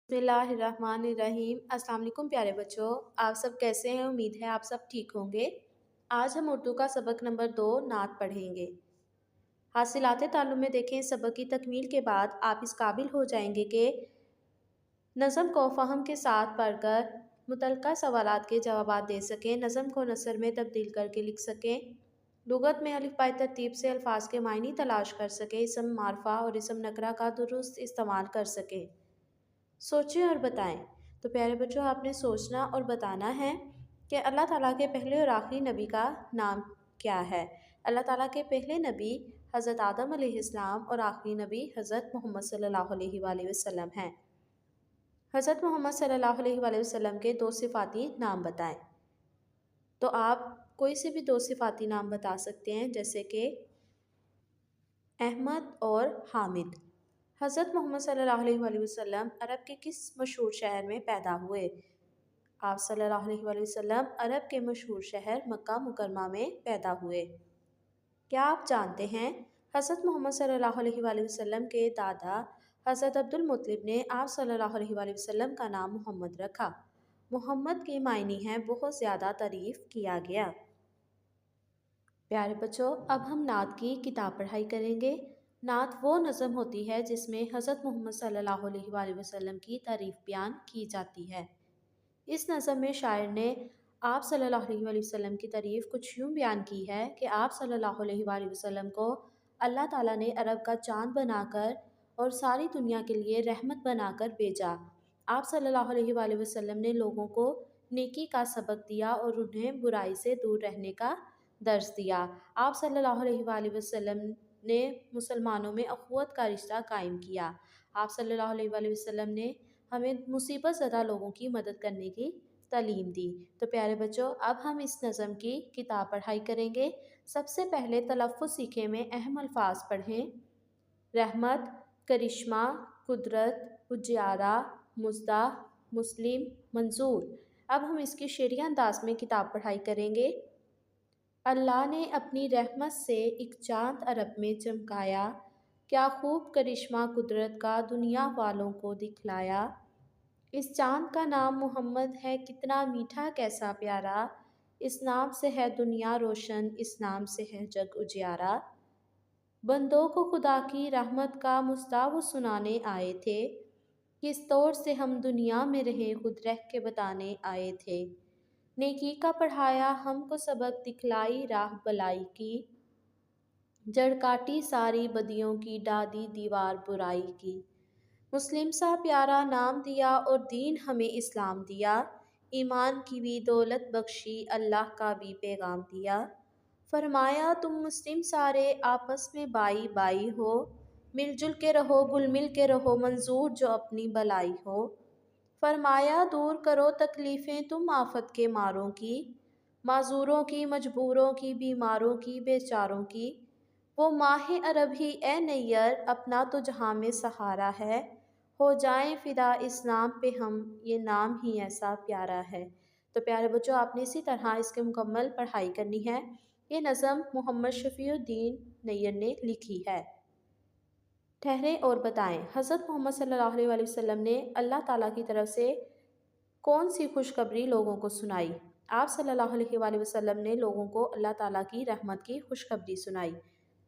بسم اللہ الرحمن الرحیم۔ السلام علیکم پیارے بچوں، آپ سب کیسے ہیں؟ امید ہے آپ سب ٹھیک ہوں گے۔ آج ہم اردو کا سبق نمبر 2 نعت پڑھیں گے۔ حاصلات تعلم میں دیکھیں، سبق کی تکمیل کے بعد آپ اس قابل ہو جائیں گے کہ نظم کو فہم کے ساتھ پڑھ کر متعلقہ سوالات کے جوابات دے سکیں، نظم کو نثر میں تبدیل کر کے لکھ سکیں، لغت میں الف باء ترتیب سے الفاظ کے معنی تلاش کر سکیں، اسم معرفہ اور اسم نکرہ کا درست استعمال کر سکیں۔ سوچیں اور بتائیں۔ تو پیارے بچوں، آپ نے سوچنا اور بتانا ہے کہ اللہ تعالیٰ کے پہلے اور آخری نبی کا نام کیا ہے۔ اللہ تعالیٰ کے پہلے نبی حضرت آدم علیہ السلام اور آخری نبی حضرت محمد صلی اللہ علیہ وآلہ وسلم ہیں۔ حضرت محمد صلی اللہ علیہ وآلہ وسلم کے 2 صفاتی نام بتائیں۔ تو آپ کوئی سے بھی 2 صفاتی نام بتا سکتے ہیں، جیسے کہ احمد اور حامد۔ حضرت محمد صلی اللہ علیہ وآلہ وسلم عرب کے کس مشہور شہر میں پیدا ہوئے؟ آپ صلی اللہ علیہ وآلہ وسلم عرب کے مشہور شہر مکہ مکرمہ میں پیدا ہوئے۔ کیا آپ جانتے ہیں حضرت محمد صلی اللہ علیہ وآلہ وسلم کے دادا حضرت عبد المطلب نے آپ صلی اللہ علیہ وآلہ وسلم کا نام محمد رکھا؟ محمد کے معنی ہیں بہت زیادہ تعریف کیا گیا۔ پیارے بچوں، اب ہم نعت کی کتاب پڑھائی کریں گے۔ نعت وہ نظم ہوتی ہے جس میں حضرت محمد صلی اللہ علیہ وآلہ وسلم کی تعریف بیان کی جاتی ہے۔ اس نظم میں شاعر نے آپ صلی اللہ علیہ وآلہ وسلم کی تعریف کچھ یوں بیان کی ہے کہ آپ صلی اللہ علیہ وآلہ وسلم کو اللہ تعالیٰ نے عرب کا چاند بنا کر اور ساری دنیا کے لیے رحمت بنا کر بھیجا۔ آپ صلی اللہ علیہ وآلہ وسلم نے لوگوں کو نیکی کا سبق دیا اور انہیں برائی سے دور رہنے کا درس دیا۔ آپ صلی اللہ علیہ وآلہ وسلم نے مسلمانوں میں اخوت کا رشتہ قائم کیا۔ آپ صلی اللہ علیہ وآلہ وسلم نے ہمیں مصیبت زدہ لوگوں کی مدد کرنے کی تعلیم دی۔ تو پیارے بچوں، اب ہم اس نظم کی کتاب پڑھائی کریں گے۔ سب سے پہلے تلفظ سیکھیں میں اہم الفاظ پڑھیں: رحمت، کرشمہ، قدرت، اجیارہ، مزدہ، مسلم، منظور۔ اب ہم اس کی شعری انداز میں کتاب پڑھائی کریں گے۔ اللہ نے اپنی رحمت سے ایک چاند عرب میں چمکایا، کیا خوب کرشمہ قدرت کا دنیا والوں کو دکھلایا۔ اس چاند کا نام محمد ہے، کتنا میٹھا کیسا پیارا، اس نام سے ہے دنیا روشن، اس نام سے ہے جگ اجیارا۔ بندوں کو خدا کی رحمت کا مصداق وہ سنانے آئے تھے، کس طور سے ہم دنیا میں رہے خود رہ کے بتانے آئے تھے۔ نیکی کا پڑھایا ہم کو سبق، دکھلائی راہ بلائی کی، جڑ کاٹی ساری بدیوں کی، ڈادی دیوار برائی کی۔ مسلم سا پیارا نام دیا اور دین ہمیں اسلام دیا، ایمان کی بھی دولت بخشی، اللہ کا بھی پیغام دیا۔ فرمایا تم مسلم سارے آپس میں بائی بائی ہو، مل جل کے رہو گل مل کے رہو، منظور جو اپنی بلائی ہو۔ فرمایا دور کرو تکلیفیں تم آفت کے ماروں کی، معذوروں کی مجبوروں کی بیماروں کی بیچاروں کی۔ وہ ماہ عرب ہی اے نیر اپنا تو جہاں میں سہارا ہے، ہو جائیں فدا اس نام پہ ہم، یہ نام ہی ایسا پیارا ہے۔ تو پیارے بچوں، آپ نے اسی طرح اس کے مکمل پڑھائی کرنی ہے۔ یہ نظم محمد شفیع الدین نیر نے لکھی ہے۔ ٹھہریں اور بتائیں، حضرت محمد صلی اللہ علیہ وآلہ وسلم نے اللہ تعالیٰ کی طرف سے کون سی خوشخبری لوگوں کو سنائی؟ آپ صلی اللہ علیہ وآلہ وسلم نے لوگوں کو اللہ تعالیٰ کی رحمت کی خوشخبری سنائی۔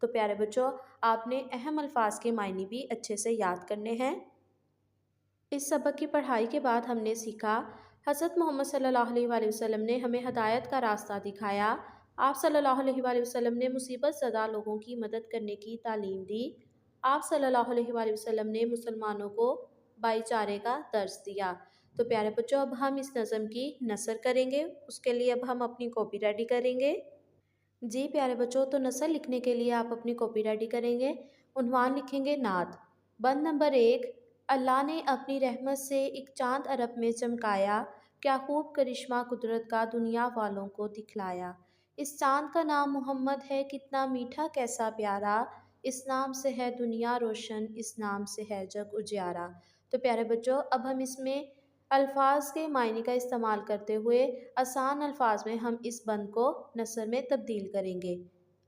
تو پیارے بچوں، آپ نے اہم الفاظ کے معنی بھی اچھے سے یاد کرنے ہیں۔ اس سبق کی پڑھائی کے بعد ہم نے سیکھا، حضرت محمد صلی اللہ علیہ وآلہ وسلم نے ہمیں ہدایت کا راستہ دکھایا۔ آپ صلی اللہ علیہ وآلہ وسلم نے مصیبت زدہ لوگوں کی مدد کرنے کی تعلیم دی۔ آپ صلی اللہ علیہ وآلہ وسلم نے مسلمانوں کو بھائی چارے کا درس دیا۔ تو پیارے بچوں، اب ہم اس نظم کی نثر کریں گے۔ اس کے لیے اب ہم اپنی کاپی ریڈی کریں گے۔ جی پیارے بچوں، تو نثر لکھنے کے لیے آپ اپنی کاپی ریڈی کریں گے۔ عنوان لکھیں گے نعت۔ بند نمبر 1، اللہ نے اپنی رحمت سے ایک چاند عرب میں چمکایا، کیا خوب کرشمہ قدرت کا دنیا والوں کو دکھلایا۔ اس چاند کا نام محمد ہے، کتنا میٹھا کیسا پیارا، اس نام سے ہے دنیا روشن، اس نام سے ہے جگ اجیارا۔ تو پیارے بچوں، اب ہم اس میں الفاظ کے معنی کا استعمال کرتے ہوئے آسان الفاظ میں ہم اس بند کو نثر میں تبدیل کریں گے۔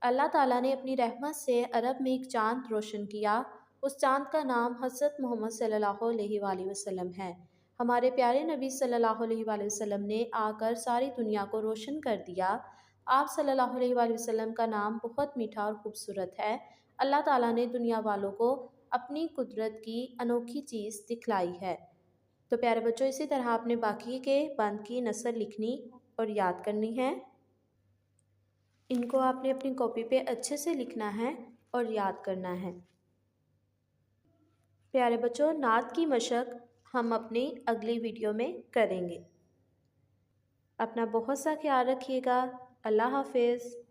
اللہ تعالیٰ نے اپنی رحمت سے عرب میں ایک چاند روشن کیا اس چاند کا نام حضرت محمد صلی اللہ علیہ وآلہ وسلم ہے۔ ہمارے پیارے نبی صلی اللہ علیہ وآلہ وسلم نے آ کر ساری دنیا کو روشن کر دیا۔ آپ صلی اللہ علیہ وآلہ وسلم کا نام بہت میٹھا اور خوبصورت ہے۔ اللہ تعالیٰ نے دنیا والوں کو اپنی قدرت کی انوکھی چیز دکھلائی ہے۔ تو پیارے بچوں، اسی طرح آپ نے باقی کے بند کی نثر لکھنی اور یاد کرنی ہے۔ ان کو آپ نے اپنی کاپی پہ اچھے سے لکھنا ہے اور یاد کرنا ہے۔ پیارے بچوں، نعت کی مشق ہم اپنی اگلی ویڈیو میں کریں گے۔ اپنا بہت سا خیال رکھیے گا۔ اللہ حافظ۔